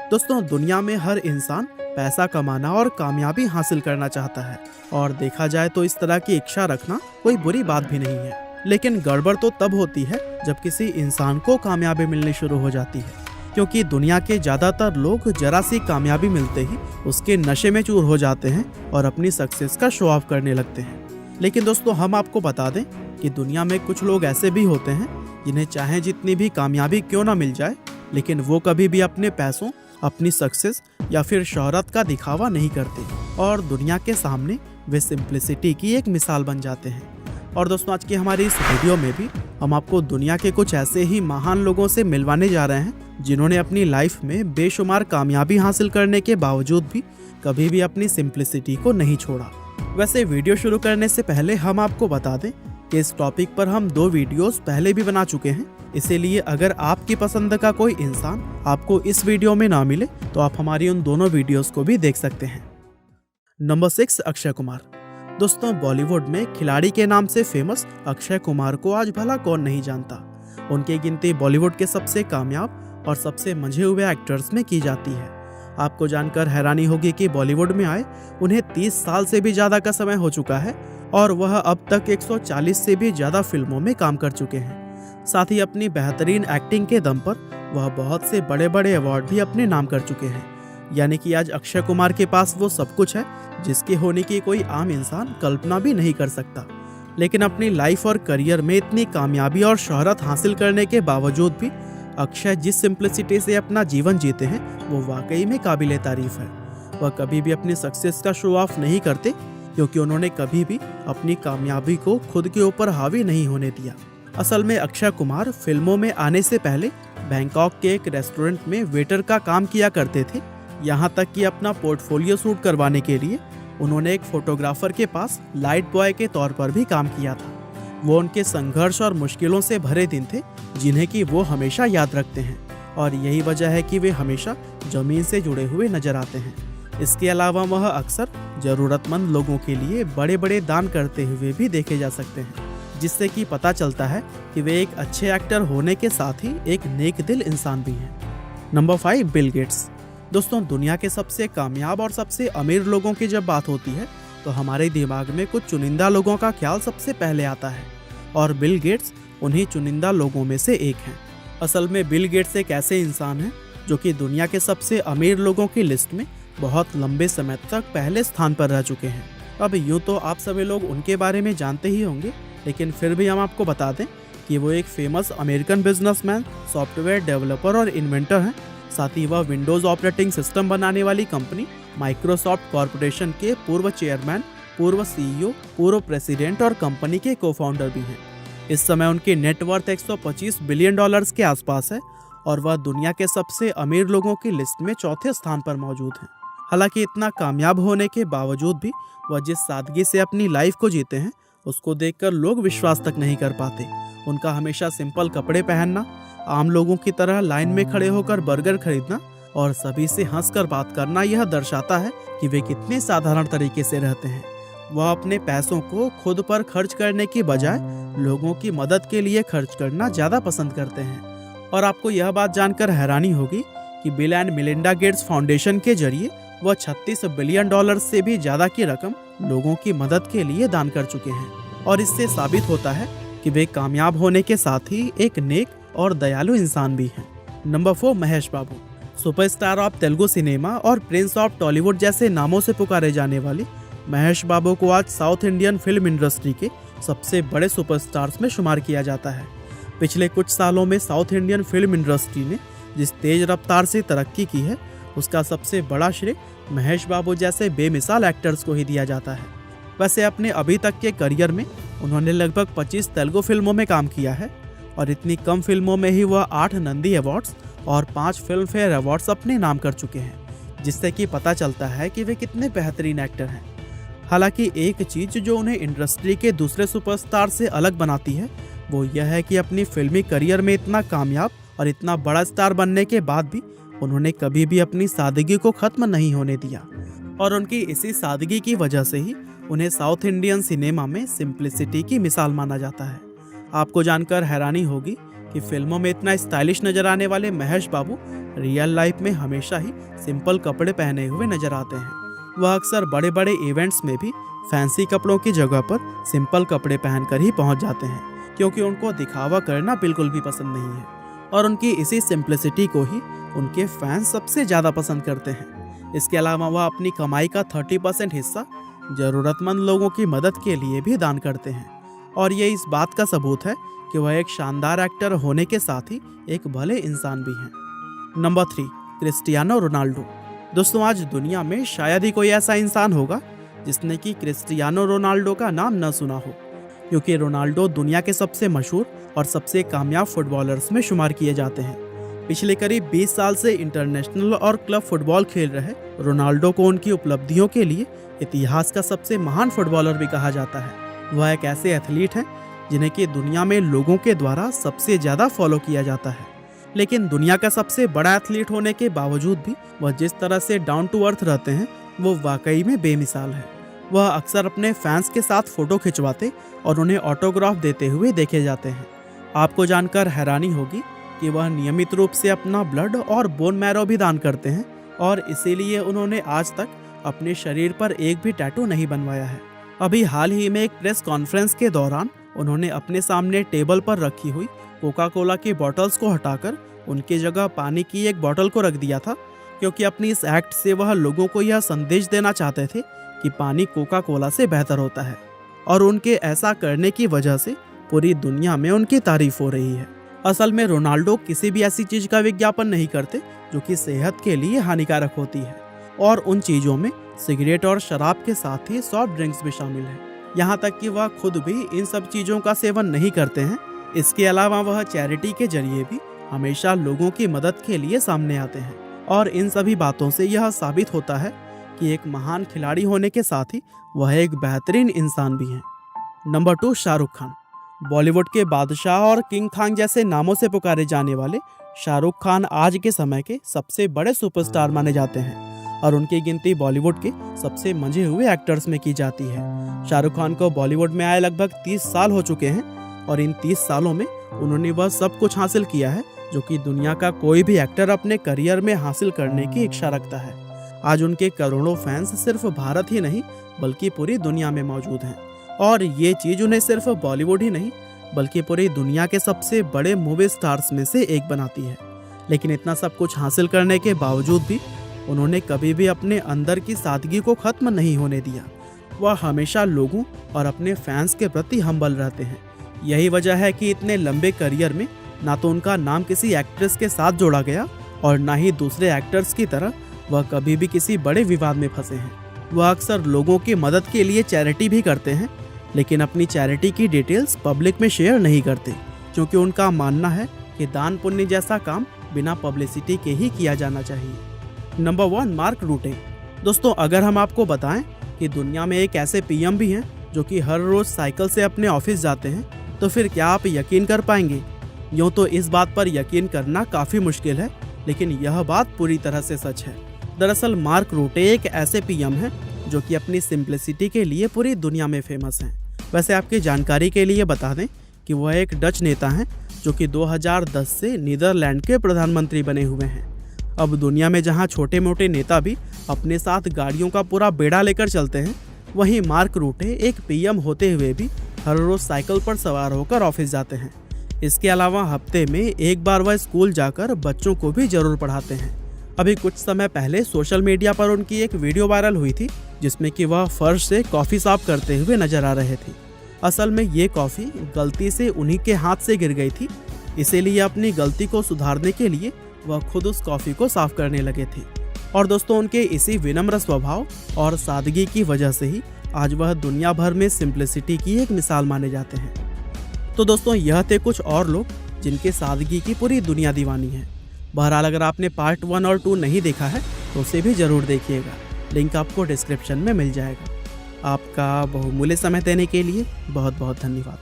दोस्तों, दुनिया में हर इंसान पैसा कमाना और कामयाबी हासिल करना चाहता है और देखा जाए तो इस तरह की इच्छा रखना कोई बुरी बात भी नहीं है। लेकिन गड़बड़ तो तब होती है जब किसी इंसान को कामयाबी मिलनी शुरू हो जाती है, क्योंकि दुनिया के ज़्यादातर लोग जरा सी कामयाबी मिलते ही उसके नशे में चूर हो जाते हैं और अपनी सक्सेस का शो ऑफ करने लगते हैं। लेकिन दोस्तों, हम आपको बता दें कि दुनिया में कुछ लोग ऐसे भी होते हैं जिन्हें चाहे जितनी भी कामयाबी क्यों ना मिल जाए, लेकिन वो कभी भी अपने पैसों, अपनी सक्सेस या फिर शोहरत का दिखावा नहीं करते और दुनिया के सामने वे सिंप्लिसिटी की एक मिसाल बन जाते हैं। और दोस्तों, आज की हमारी इस वीडियो में भी हम आपको दुनिया के कुछ ऐसे ही महान लोगों से मिलवाने जा रहे हैं जिन्होंने अपनी लाइफ में बेशुमार कामयाबी हासिल करने के बावजूद भी कभी भी अपनी सिंप्लिसिटी को नहीं छोड़ा। वैसे वीडियो शुरू करने से पहले हम आपको बता दें कि इस टॉपिक पर हम 2 वीडियोस पहले भी बना चुके हैं, इसीलिए अगर आपकी पसंद का कोई इंसान आपको इस वीडियो में ना मिले तो आप हमारी उन दोनों वीडियोस को भी देख सकते हैं। नंबर 6, अक्षय कुमार। दोस्तों, बॉलीवुड में खिलाड़ी के नाम से फेमस अक्षय कुमार को आज भला कौन नहीं जानता। उनकी गिनती बॉलीवुड के सबसे कामयाब और सबसे मंझे हुए एक्टर्स में की जाती है। आपको जानकर हैरानी होगी कि बॉलीवुड में आए उन्हें 30 साल से भी ज़्यादा का समय हो चुका है और वह अब तक 140 से भी ज़्यादा फिल्मों में काम कर चुके हैं। साथ ही अपनी बेहतरीन एक्टिंग के दम पर वह बहुत से बड़े बड़े अवार्ड भी अपने नाम कर चुके हैं। यानी कि आज अक्षय कुमार के पास वो सब कुछ है जिसके होने की कोई आम इंसान कल्पना भी नहीं कर सकता। लेकिन अपनी लाइफ और करियर में इतनी कामयाबी और शोहरत हासिल करने के बावजूद भी अक्षय जिस सिंप्लिसिटी से अपना जीवन जीते हैं वो वाकई में काबिले तारीफ है। वह कभी भी अपनी सक्सेस का शो ऑफ नहीं करते, क्योंकि उन्होंने कभी भी अपनी कामयाबी को खुद के ऊपर हावी नहीं होने दिया। असल में अक्षय कुमार फिल्मों में आने से पहले बैंकॉक के एक रेस्टोरेंट में वेटर का काम किया करते थे। यहाँ तक कि अपना पोर्टफोलियो शूट करवाने के लिए उन्होंने एक फोटोग्राफर के पास लाइट बॉय के तौर पर भी काम किया था। वो उनके संघर्ष और मुश्किलों से भरे दिन थे जिन्हें कि वो हमेशा याद रखते हैं और यही वजह है कि वे हमेशा जमीन से जुड़े हुए नजर आते हैं। इसके अलावा वह अक्सर जरूरतमंद लोगों के लिए बड़े बड़े दान करते हुए भी देखे जा सकते हैं, जिससे कि पता चलता है कि वे एक अच्छे एक्टर होने के साथ ही एक नेक दिल इंसान भी हैं। Number 5, Bill Gates. दोस्तों, दुनिया के सबसे कामयाब और सबसे अमीर लोगों की जब बात होती है तो हमारे दिमाग में कुछ चुनिंदा लोगों का ख्याल सबसे पहले आता है और बिल गेट्स उन्हीं चुनिंदा लोगों में से एक हैं। असल में बिल गेट्स एक ऐसे इंसान हैं जो कि दुनिया के सबसे अमीर लोगों की लिस्ट में बहुत लंबे समय तक पहले स्थान पर रह चुके हैं। अब यूँ तो आप सभी लोग उनके बारे में जानते ही होंगे, लेकिन फिर भी हम आपको बता दें कि वो एक famous American businessman, software developer और इन्वेंटर हैं। साथ ही वह विंडोज़ ऑपरेटिंग सिस्टम बनाने वाली कंपनी माइक्रोसॉफ्ट कॉरपोरेशन के पूर्व चेयरमैन, पूर्व सीईओ, पूर्व प्रेसिडेंट और कंपनी के को-फाउंडर भी हैं। इस समय उनकी नेटवर्थ $125 बिलियन के आसपास है और वह दुनिया के सबसे अमीर लोगों की लिस्ट में 4थे स्थान पर मौजूद हैं। हालांकि इतना कामयाब होने के बावजूद भी वह जिस सादगी से अपनी लाइफ को जीते हैं उसको देखकर लोग विश्वास तक नहीं कर पाते। उनका हमेशा सिंपल कपड़े पहनना, आम लोगों की तरह लाइन में खड़े होकर बर्गर खरीदना और सभी से हंसकर बात करना यह दर्शाता है कि वे कितने साधारण तरीके से रहते हैं। वह अपने पैसों को खुद पर खर्च करने की बजाय लोगों की मदद के लिए खर्च करना ज़्यादा पसंद करते हैं। और आपको यह बात जानकर हैरानी होगी कि bill and Melinda Gates foundation के जरिए वह $36 बिलियन से भी ज़्यादा की रकम लोगों की मदद के लिए दान कर चुके हैं। और इससे साबित होता है कि वे कामयाब होने के साथ ही एक नेक और दयालु इंसान भी हैं। Number 4, Mahesh Babu. Superstar of Telugu cinema और प्रिंस ऑफ टॉलीवुड जैसे नामों से पुकारे जाने वाले महेश बाबू को आज साउथ इंडियन फिल्म इंडस्ट्री के सबसे बड़े सुपरस्टार्स में शुमार किया जाता है। पिछले कुछ सालों में साउथ इंडियन फिल्म इंडस्ट्री ने जिस तेज रफ्तार से तरक्की की है उसका सबसे बड़ा श्रेय महेश बाबू जैसे बेमिसाल एक्टर्स को ही दिया जाता है। वैसे अपने अभी तक के करियर में उन्होंने लगभग 25 तेलुगु फिल्मों में काम किया है और इतनी कम फिल्मों में ही वह 8 नंदी अवार्ड्स और 5 फिल्म फेयर अवार्ड्स अपने नाम कर चुके हैं, जिससे कि पता चलता है कि वे कितने बेहतरीन एक्टर हैं। हालांकि एक चीज़ जो उन्हें इंडस्ट्री के दूसरे सुपरस्टार से अलग बनाती है वो यह है कि अपनी फिल्मी करियर में इतना कामयाब और इतना बड़ा स्टार बनने के बाद भी उन्होंने कभी भी अपनी सादगी को खत्म नहीं होने दिया और उनकी इसी सादगी की वजह से ही उन्हें साउथ इंडियन सिनेमा में सिंप्लिसिटी की मिसाल माना जाता है। आपको जानकर हैरानी होगी कि फिल्मों में इतना स्टाइलिश नजर आने वाले महेश बाबू रियल लाइफ में हमेशा ही सिंपल कपड़े पहने हुए नजर आते हैं। वह अक्सर बड़े बड़े इवेंट्स में भी फैंसी कपड़ों की जगह पर सिंपल कपड़े पहनकर ही पहुंच जाते हैं, क्योंकि उनको दिखावा करना बिल्कुल भी पसंद नहीं है और उनकी इसी सिंप्लिसिटी को ही उनके फैंस सबसे ज़्यादा पसंद करते हैं। इसके अलावा वह अपनी कमाई का 30% हिस्सा ज़रूरतमंद लोगों की मदद के लिए भी दान करते हैं, और ये इस बात का सबूत है कि वह एक शानदार एक्टर होने के साथ ही एक भले इंसान भी हैं। Number 3, Cristiano Ronaldo. दोस्तों, आज दुनिया में शायद ही कोई ऐसा इंसान होगा जिसने कि क्रिस्टियानो रोनाल्डो का नाम न सुना हो, क्योंकि रोनाल्डो दुनिया के सबसे मशहूर और सबसे कामयाब फुटबॉलर्स में शुमार किए जाते हैं। पिछले करीब 20 साल से इंटरनेशनल और क्लब फुटबॉल खेल रहे रोनाल्डो को उनकी उपलब्धियों के लिए इतिहास का सबसे महान फुटबॉलर भी कहा जाता है। वह एक ऐसे एथलीट हैं जिन्हें कि दुनिया में लोगों के द्वारा सबसे ज़्यादा फॉलो किया जाता है, लेकिन दुनिया का सबसे बड़ा एथलीट होने के बावजूद भी वह जिस तरह से डाउन टू अर्थ रहते हैं वो वाकई में बेमिसाल है। वह अक्सर अपने फैंस के साथ फ़ोटो खिंचवाते और उन्हें ऑटोग्राफ देते हुए देखे जाते हैं। आपको जानकर हैरानी होगी कि वह नियमित रूप से अपना ब्लड और बोन मैरो भी दान करते हैं, और इसीलिए उन्होंने आज तक अपने शरीर पर एक भी टैटू नहीं बनवाया है। अभी हाल ही में एक प्रेस कॉन्फ्रेंस के दौरान उन्होंने अपने सामने टेबल पर रखी हुई कोका कोला की बॉटल्स को हटाकर उनकी जगह पानी की एक बॉटल को रख दिया था, क्योंकि अपनी इस एक्ट से वह लोगों को यह संदेश देना चाहते थे कि पानी कोका कोला से बेहतर होता है, और उनके ऐसा करने की वजह से पूरी दुनिया में उनकी तारीफ हो रही है। असल में रोनाल्डो किसी भी ऐसी चीज का विज्ञापन नहीं करते जो कि सेहत के लिए हानिकारक होती है, और उन चीजों में सिगरेट और शराब के साथ ही सॉफ्ट ड्रिंक्स भी शामिल है। यहाँ तक कि वह खुद भी इन सब चीजों का सेवन नहीं करते हैं। इसके अलावा वह चैरिटी के जरिए भी हमेशा लोगों की मदद के लिए सामने आते हैं, और इन सभी बातों से यह साबित होता है कि एक महान खिलाड़ी होने के साथ ही वह एक बेहतरीन इंसान भी हैं। नंबर 2, शाहरुख खान। बॉलीवुड के बादशाह और किंग खान जैसे नामों से पुकारे जाने वाले शाहरुख खान आज के समय के सबसे बड़े सुपरस्टार माने जाते हैं, और उनकी गिनती बॉलीवुड के सबसे मंझे हुए एक्टर्स में की जाती है। शाहरुख खान को बॉलीवुड में आए लगभग 30 साल हो चुके हैं, और इन 30 सालों में उन्होंने वह सब कुछ हासिल किया है जो कि दुनिया का कोई भी एक्टर अपने करियर में हासिल करने की इच्छा रखता है। आज उनके करोड़ों फैंस सिर्फ भारत ही नहीं बल्कि पूरी दुनिया में मौजूद हैं, और ये चीज़ उन्हें सिर्फ बॉलीवुड ही नहीं बल्कि पूरी दुनिया के सबसे बड़े मूवी स्टार्स में से एक बनाती है। लेकिन इतना सब कुछ हासिल करने के बावजूद भी उन्होंने कभी भी अपने अंदर की सादगी को ख़त्म नहीं होने दिया। वह हमेशा लोगों और अपने फैंस के प्रति हम्बल रहते हैं। यही वजह है कि इतने लंबे करियर में ना तो उनका नाम किसी एक्ट्रेस के साथ जोड़ा गया, और ना ही दूसरे एक्टर्स की तरह वह कभी भी किसी बड़े विवाद में फंसे हैं। वह अक्सर लोगों की मदद के लिए चैरिटी भी करते हैं, लेकिन अपनी चैरिटी की डिटेल्स पब्लिक में शेयर नहीं करते, क्योंकि उनका मानना है कि दान पुण्य जैसा काम बिना पब्लिसिटी के ही किया जाना चाहिए। Number 1, mark रूटे। दोस्तों, अगर हम आपको बताएं कि दुनिया में एक ऐसे पीएम भी हैं जो कि हर रोज साइकिल से अपने ऑफिस जाते हैं, तो फिर क्या आप यकीन कर पाएंगे? यूँ तो इस बात पर यकीन करना काफ़ी मुश्किल है, लेकिन यह बात पूरी तरह से सच है। दरअसल मार्क रूटे एक ऐसे पीएम हैं जो कि अपनी सिंप्लिसिटी के लिए पूरी दुनिया में फेमस हैं। वैसे आपकी जानकारी के लिए बता दें कि वह एक डच नेता हैं जो कि 2010 से नीदरलैंड के प्रधानमंत्री बने हुए हैं। अब दुनिया में जहां छोटे मोटे नेता भी अपने साथ गाड़ियों का पूरा बेड़ा लेकर चलते हैं, वहीं मार्क रूटे एक पीएम होते हुए भी हर रोज साइकिल पर सवार होकर ऑफिस जाते हैं। इसके अलावा हफ्ते में एक बार वह स्कूल जाकर बच्चों को भी जरूर पढ़ाते हैं। अभी कुछ समय पहले सोशल मीडिया पर उनकी एक वीडियो वायरल हुई थी जिसमें कि वह फर्श से कॉफ़ी साफ करते हुए नजर आ रहे थे। असल में ये कॉफ़ी गलती से उन्हीं के हाथ से गिर गई थी, इसीलिए अपनी गलती को सुधारने के लिए वह खुद उस कॉफ़ी को साफ करने लगे थे। और दोस्तों, उनके इसी विनम्र स्वभाव और सादगी की वजह से ही आज वह दुनिया भर में सिंप्लिसिटी की एक मिसाल माने जाते हैं। तो दोस्तों, यह थे कुछ और लोग जिनके सादगी की पूरी दुनिया दीवानी है। बहरहाल अगर आपने पार्ट 1 और 2 नहीं देखा है तो उसे भी ज़रूर देखिएगा, लिंक आपको डिस्क्रिप्शन में मिल जाएगा। आपका बहुमूल्य समय देने के लिए बहुत बहुत धन्यवाद।